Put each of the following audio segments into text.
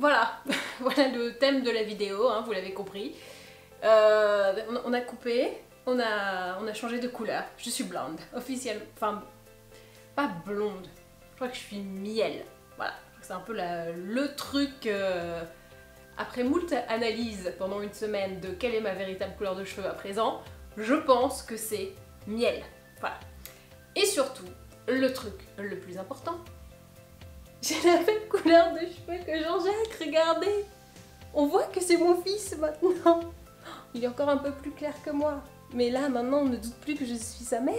voilà, voilà le thème de la vidéo, hein, vous l'avez compris. On a coupé, on a changé de couleur. Je suis blonde, officiellement. Enfin, pas blonde, je crois que je suis miel. Voilà, c'est un peu le truc... Après moult analyses pendant une semaine de quelle est ma véritable couleur de cheveux à présent, je pense que c'est miel. Voilà. Et surtout, le truc le plus important, j'ai la même couleur de cheveux que Jean-Jacques, regardez! On voit que c'est mon fils maintenant. Il est encore un peu plus clair que moi. Mais là, maintenant, on ne doute plus que je suis sa mère.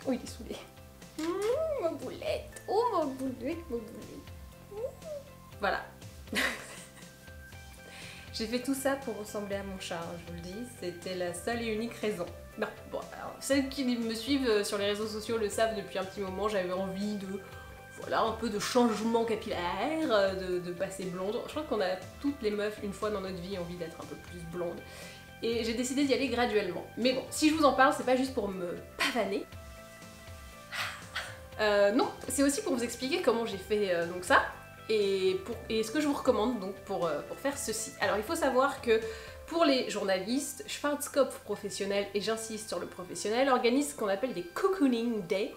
Oh, il est saoulé. Ma boulette. Oh, ma boulette, ma boulette. Voilà. J'ai fait tout ça pour ressembler à mon chat, hein, je vous le dis. C'était la seule et unique raison. Non, bon, alors, celles qui me suivent sur les réseaux sociaux le savent depuis un petit moment. J'avais envie de... Voilà, un peu de changement capillaire, de passer blonde. Je crois qu'on a toutes les meufs, une fois dans notre vie, envie d'être un peu plus blonde. Et j'ai décidé d'y aller graduellement. Mais bon, si je vous en parle, c'est pas juste pour me pavaner. Non, c'est aussi pour vous expliquer comment j'ai fait donc ça. Et ce que je vous recommande donc pour faire ceci. Alors il faut savoir que pour les journalistes, Schwarzkopf professionnel, et j'insiste sur le professionnel, organise ce qu'on appelle des cocooning day.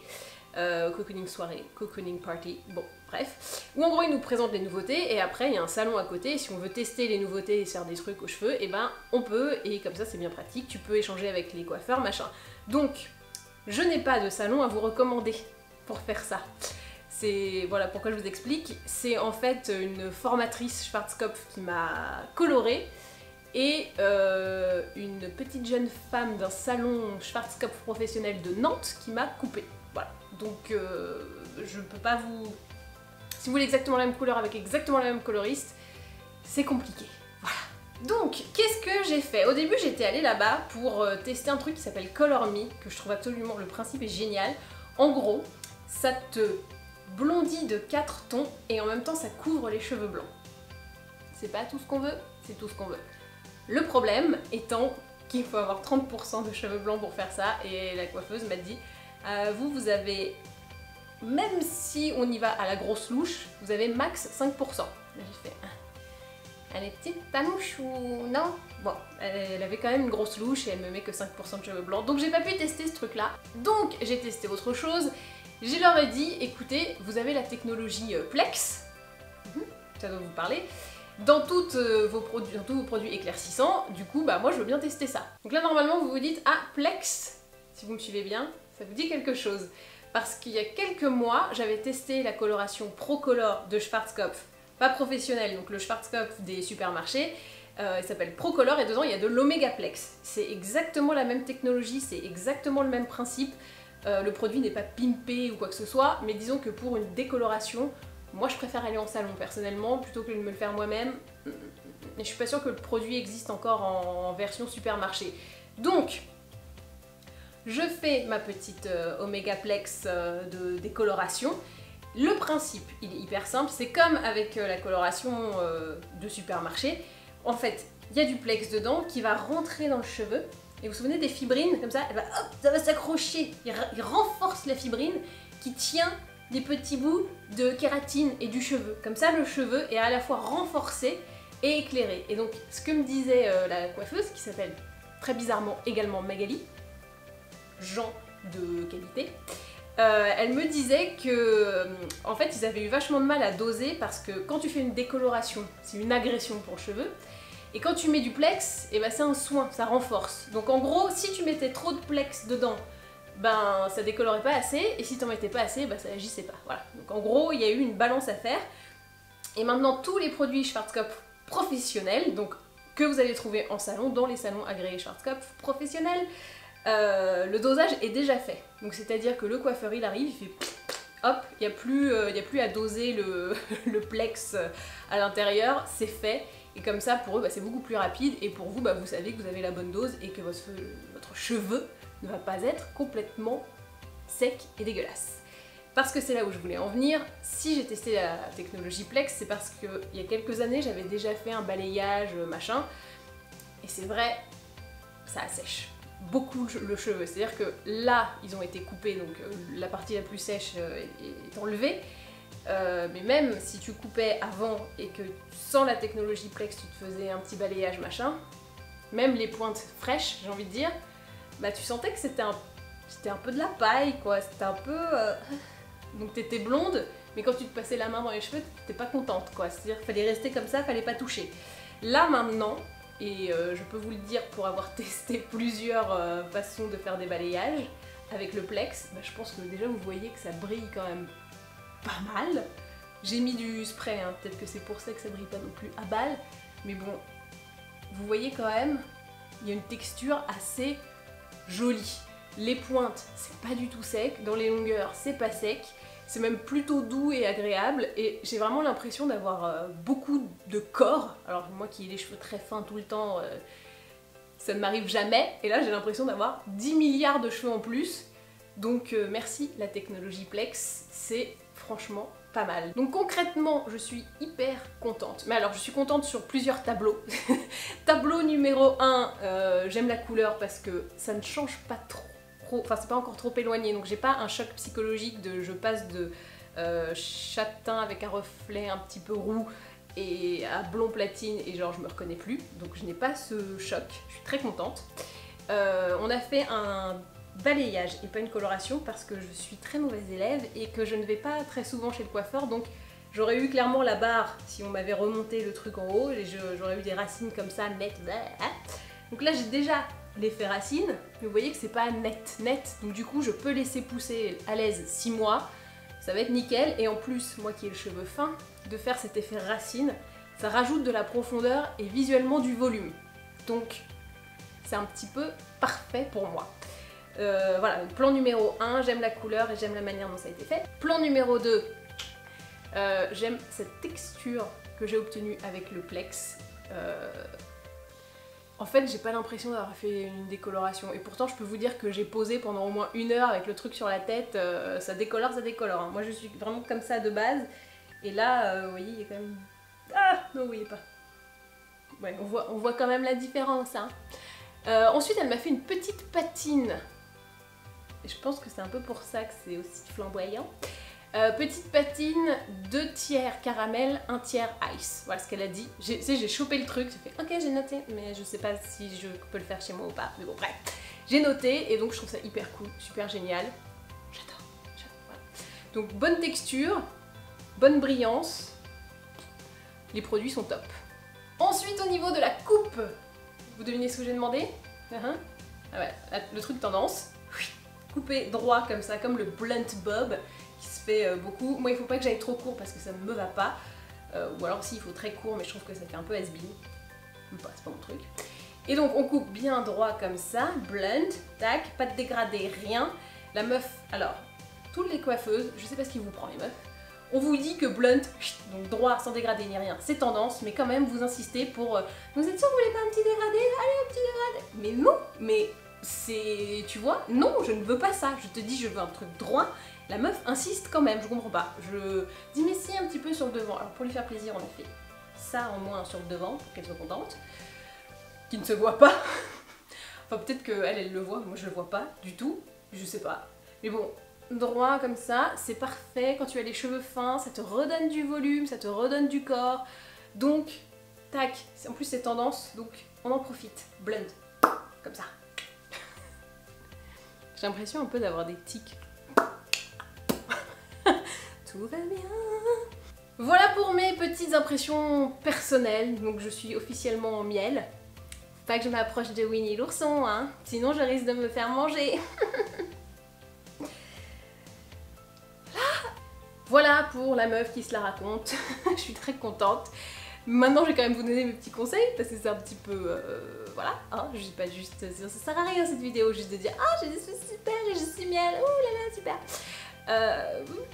Cocooning soirée, cocooning party, bon bref, où en gros ils nous présentent les nouveautés et après il y a un salon à côté et si on veut tester les nouveautés et faire des trucs aux cheveux, et ben on peut, et comme ça c'est bien pratique, tu peux échanger avec les coiffeurs, machin. Donc, je n'ai pas de salon à vous recommander pour faire ça. C'est, voilà pourquoi je vous explique, c'est en fait une formatrice Schwarzkopf qui m'a colorée et une petite jeune femme d'un salon Schwarzkopf professionnel de Nantes qui m'a coupée. Voilà, donc je peux pas vous... Si vous voulez exactement la même couleur avec exactement la même coloriste, c'est compliqué. Voilà. Donc, qu'est-ce que j'ai fait? Au début, j'étais allée là-bas pour tester un truc qui s'appelle Color Me, que je trouve absolument... Le principe est génial. En gros, ça te blondit de 4 tons et en même temps, ça couvre les cheveux blancs. C'est pas tout ce qu'on veut, c'est tout ce qu'on veut. Le problème étant qu'il faut avoir 30% de cheveux blancs pour faire ça et la coiffeuse m'a dit vous avez, même si on y va à la grosse louche, vous avez max 5%. J'ai fait, elle est petite panouche ou non? Bon, elle avait quand même une grosse louche et elle me met que 5% de cheveux blancs, donc j'ai pas pu tester ce truc-là. Donc j'ai testé autre chose, je leur ai dit, écoutez, vous avez la technologie Plex, ça doit vous parler, dans tous vos produits éclaircissants, du coup, bah moi je veux bien tester ça. Donc là normalement vous vous dites, ah, Plex, si vous me suivez bien, ça vous dit quelque chose. Parce qu'il y a quelques mois, j'avais testé la coloration Procolor de Schwarzkopf, pas professionnel, donc le Schwarzkopf des supermarchés, il s'appelle Procolor et dedans il y a de l'Omegaplex. C'est exactement la même technologie, c'est exactement le même principe, le produit n'est pas pimpé ou quoi que ce soit, mais disons que pour une décoloration, moi je préfère aller en salon personnellement plutôt que de me le faire moi-même. Je suis pas sûre que le produit existe encore en version supermarché. Donc, je fais ma petite Omegaplex de décoloration. Le principe, il est hyper simple, c'est comme avec la coloration de supermarché. En fait, il y a du Plex dedans qui va rentrer dans le cheveu. Et vous vous souvenez des fibrines, comme ça, et ben, hop, ça va s'accrocher. Il renforce la fibrine qui tient des petits bouts de kératine et du cheveu. Comme ça, le cheveu est à la fois renforcé et éclairé. Et donc, ce que me disait la coiffeuse, qui s'appelle très bizarrement également Magali, gens de qualité, elle me disait que en fait ils avaient eu vachement de mal à doser parce que quand tu fais une décoloration, c'est une agression pour le cheveu, et quand tu mets du Plex, et ben c'est un soin, ça renforce. Donc en gros, si tu mettais trop de Plex dedans, ben ça décolorait pas assez, et si t'en mettais pas assez, ben ça agissait pas. Voilà. Donc en gros, il y a eu une balance à faire. Et maintenant tous les produits Schwarzkopf professionnels, donc que vous allez trouver en salon, dans les salons agréés Schwarzkopf professionnels, le dosage est déjà fait. Donc c'est-à-dire que le coiffeur il arrive, il fait hop, il n'y a plus à doser le Plex à l'intérieur, c'est fait. Et comme ça pour eux bah, c'est beaucoup plus rapide et pour vous bah, vous savez que vous avez la bonne dose et que votre cheveu ne va pas être complètement sec et dégueulasse. Parce que c'est là où je voulais en venir, si j'ai testé la technologie Plex, c'est parce qu'il y a quelques années j'avais déjà fait un balayage machin, et c'est vrai, ça assèche beaucoup le cheveu, c'est-à-dire que là ils ont été coupés, donc la partie la plus sèche est enlevée, Mais même si tu coupais avant et que sans la technologie Plex tu te faisais un petit balayage machin, même les pointes fraîches, j'ai envie de dire, bah tu sentais que c'était un peu de la paille quoi, c'était un peu... Donc t'étais blonde, mais quand tu te passais la main dans les cheveux, t'étais pas contente quoi, c'est-à-dire qu'il fallait rester comme ça, fallait pas toucher. Là maintenant, et je peux vous le dire pour avoir testé plusieurs façons de faire des balayages, avec le Plex, bah, je pense que déjà vous voyez que ça brille quand même pas mal. J'ai mis du spray, hein. Peut-être que c'est pour ça que ça brille pas non plus à balle, mais bon, vous voyez quand même, il y a une texture assez jolie. Les pointes, c'est pas du tout sec, dans les longueurs, c'est pas sec, c'est même plutôt doux et agréable, et j'ai vraiment l'impression d'avoir beaucoup de corps. Alors moi qui ai les cheveux très fins tout le temps, ça ne m'arrive jamais, et là j'ai l'impression d'avoir 10 milliards de cheveux en plus, donc merci la technologie Plex, c'est franchement pas mal. Donc concrètement, je suis hyper contente. Mais alors, je suis contente sur plusieurs tableaux. Tableau numéro 1, j'aime la couleur parce que ça ne change pas trop, enfin c'est pas encore trop éloigné, donc j'ai pas un choc psychologique de je passe de châtain avec un reflet un petit peu roux et à blond platine et genre je me reconnais plus, donc je n'ai pas ce choc, je suis très contente. On a fait un balayage et pas une coloration parce que je suis très mauvaise élève et que je ne vais pas très souvent chez le coiffeur, donc j'aurais eu clairement la barre si on m'avait remonté le truc en haut et j'aurais eu des racines comme ça nettes. Donc là j'ai déjà l'effet racine, mais vous voyez que c'est pas net, donc du coup je peux laisser pousser à l'aise 6 mois, ça va être nickel, et en plus moi qui ai le cheveu fin, de faire cet effet racine, ça rajoute de la profondeur et visuellement du volume, donc c'est un petit peu parfait pour moi. Voilà, donc plan numéro 1, j'aime la couleur et j'aime la manière dont ça a été fait. Plan numéro 2, j'aime cette texture que j'ai obtenue avec le Plex. En fait, j'ai pas l'impression d'avoir fait une décoloration, et pourtant je peux vous dire que j'ai posé pendant au moins 1 heure avec le truc sur la tête, ça décolore, hein. Moi je suis vraiment comme ça de base, et là, vous voyez, il y a quand même... Ah, non, vous voyez pas. Ouais, on voit quand même la différence, hein. Ensuite, elle m'a fait une petite patine. Et je pense que c'est un peu pour ça que c'est aussi flamboyant. Petite patine, 2 tiers caramel, 1 tiers ice. Voilà ce qu'elle a dit. J'ai chopé le truc, j'ai fait ok, j'ai noté, mais je sais pas si je peux le faire chez moi ou pas. Mais bon, bref. J'ai noté et donc je trouve ça hyper cool, super génial. J'adore. Voilà. Donc bonne texture, bonne brillance. Les produits sont top. Ensuite, au niveau de la coupe, vous devinez ce que j'ai demandé? Ah ouais, le truc tendance. Couper droit comme ça, comme le blunt bob qui se fait beaucoup. Moi il faut pas que j'aille trop court parce que ça ne me va pas, ou alors si il faut très court, mais je trouve que ça fait un peu has-been, c'est pas mon truc. Et donc on coupe bien droit comme ça, blunt, tac, pas de dégradé, rien. La meuf, alors toutes les coiffeuses, je sais pas ce qui vous prend les meufs, on vous dit que blunt, donc droit sans dégradé ni rien, c'est tendance, mais quand même vous insistez pour vous êtes sûr vous voulez pas un petit dégradé? Allez un petit dégradé. Mais non, mais c'est... tu vois, non, je ne veux pas ça, je te dis je veux un truc droit, la meuf insiste quand même, je comprends pas. Je dis mais si, un petit peu sur le devant. Alors pour lui faire plaisir on a fait ça en moins sur le devant pour qu'elle soit contente, qui ne se voit pas. Enfin peut-être qu'elle elle le voit, moi je le vois pas du tout, je sais pas. Mais bon, droit comme ça, c'est parfait. Quand tu as les cheveux fins, ça te redonne du volume, ça te redonne du corps, donc tac, en plus c'est tendance, donc on en profite, blend, comme ça. J'ai l'impression un peu d'avoir des tics. Tout va bien. Voilà pour mes petites impressions personnelles. Donc je suis officiellement en miel. Pas que je m'approche de Winnie l'ourson, hein. Sinon je risque de me faire manger. Voilà pour la meuf qui se la raconte. Je suis très contente. Maintenant je vais quand même vous donner mes petits conseils parce que c'est un petit peu... voilà, hein, je dis pas juste... ça sert à rien cette vidéo, juste de dire « Ah, j'ai des cheveux super et je suis miel, ouh là là, super !»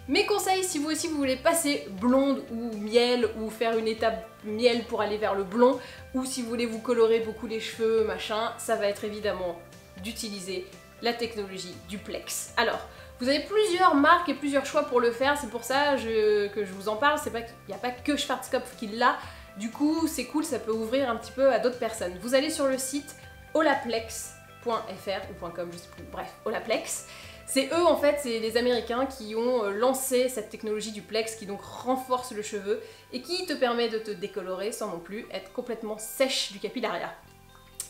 Mes conseils, si vous aussi vous voulez passer blonde ou miel, ou faire une étape miel pour aller vers le blond, ou si vous voulez vous colorer beaucoup les cheveux, machin, ça va être évidemment d'utiliser la technologie du Plex. Alors, vous avez plusieurs marques et plusieurs choix pour le faire, c'est pour ça que je vous en parle, c'est pas qu'il n'y a pas que Schwarzkopf qui l'a. Du coup, c'est cool, ça peut ouvrir un petit peu à d'autres personnes. Vous allez sur le site olaplex.fr ou .com, je sais plus, bref, Olaplex. C'est eux en fait, c'est les Américains qui ont lancé cette technologie du Plex qui donc renforce le cheveu et qui te permet de te décolorer sans non plus être complètement sèche du capillariat.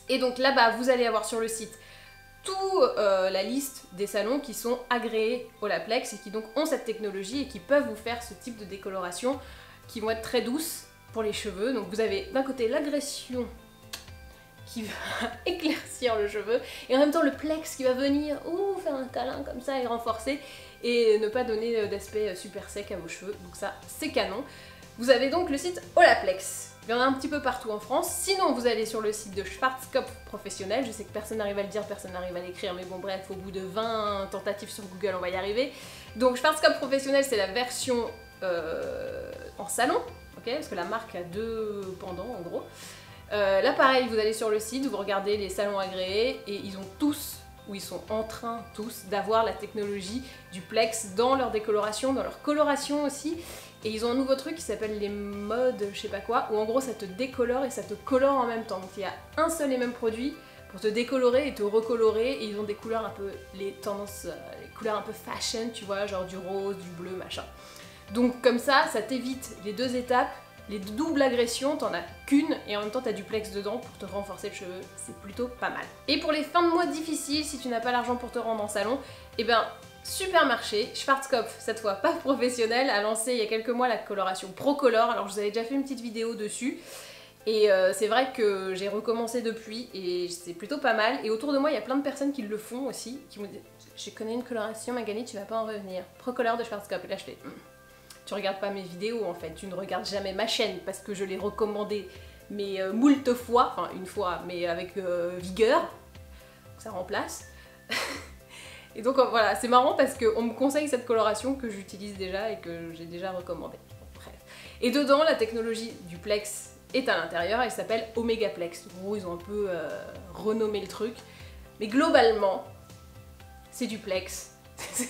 Et donc là-bas, vous allez avoir sur le site toute la liste des salons qui sont agréés au Olaplex et qui donc ont cette technologie et qui peuvent vous faire ce type de décoloration qui vont être très douces pour les cheveux. Donc vous avez d'un côté l'agression qui va éclaircir le cheveu et en même temps le Plex qui va venir faire un câlin comme ça et renforcer et ne pas donner d'aspect super sec à vos cheveux. Donc ça, c'est canon. Vous avez donc le site Olaplex. Il y en a un petit peu partout en France. Sinon, vous allez sur le site de Schwarzkopf Professionnel. Je sais que personne n'arrive à le dire, personne n'arrive à l'écrire, mais bon bref, au bout de 20 tentatives sur Google, on va y arriver. Donc Schwarzkopf Professionnel, c'est la version en salon, ok, parce que la marque a deux pendants en gros. Là pareil, vous allez sur le site, vous regardez les salons agréés et ils ont tous, ou ils sont en train tous, d'avoir la technologie du Plex dans leur décoloration, dans leur coloration aussi. Et ils ont un nouveau truc qui s'appelle les modes je sais pas quoi, où en gros ça te décolore et ça te colore en même temps. Donc il y a un seul et même produit pour te décolorer et te recolorer, et ils ont des couleurs un peu, les tendances, les couleurs un peu fashion, tu vois, genre du rose, du bleu, machin. Donc comme ça t'évite les deux étapes, les doubles agressions, t'en as qu'une et en même temps t'as du Plex dedans pour te renforcer le cheveu, c'est plutôt pas mal. Et pour les fins de mois difficiles, si tu n'as pas l'argent pour te rendre en salon, et ben Supermarché, Schwarzkopf, cette fois pas professionnel, a lancé il y a quelques mois la coloration Procolor. Alors je vous avais déjà fait une petite vidéo dessus et c'est vrai que j'ai recommencé depuis et c'est plutôt pas mal. Et autour de moi il y a plein de personnes qui le font aussi, qui me disent je connais une coloration Magali, tu vas pas en revenir. Procolor de Schwarzkopf. Et là je fais tu regardes pas mes vidéos en fait, tu ne regardes jamais ma chaîne parce que je l'ai recommandé mais moult fois, enfin une fois mais avec vigueur, ça remplace. Et donc voilà, c'est marrant parce qu'on me conseille cette coloration que j'utilise déjà et que j'ai déjà recommandée. Bref. Et dedans, la technologie du Plex est à l'intérieur, elle s'appelle Omega Plex. En gros, ils ont un peu renommé le truc. Mais globalement, c'est du Plex.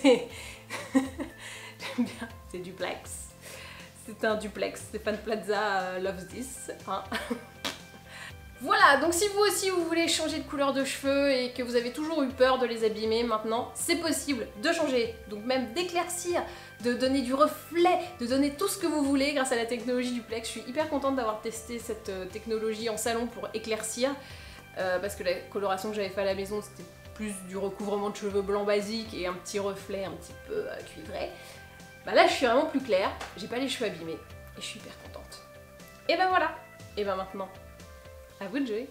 J'aime bien, c'est du Plex. C'est un duplex. Stéphane Plaza loves this. Hein. Voilà, donc si vous aussi vous voulez changer de couleur de cheveux et que vous avez toujours eu peur de les abîmer, maintenant c'est possible de changer, donc même d'éclaircir, de donner du reflet, de donner tout ce que vous voulez grâce à la technologie du Plex. Je suis hyper contente d'avoir testé cette technologie en salon pour éclaircir, parce que la coloration que j'avais fait à la maison c'était plus du recouvrement de cheveux blancs basique et un petit reflet un petit peu cuivré. Bah là je suis vraiment plus claire, j'ai pas les cheveux abîmés et je suis hyper contente. Et ben voilà, et ben maintenant, à vous de jouer.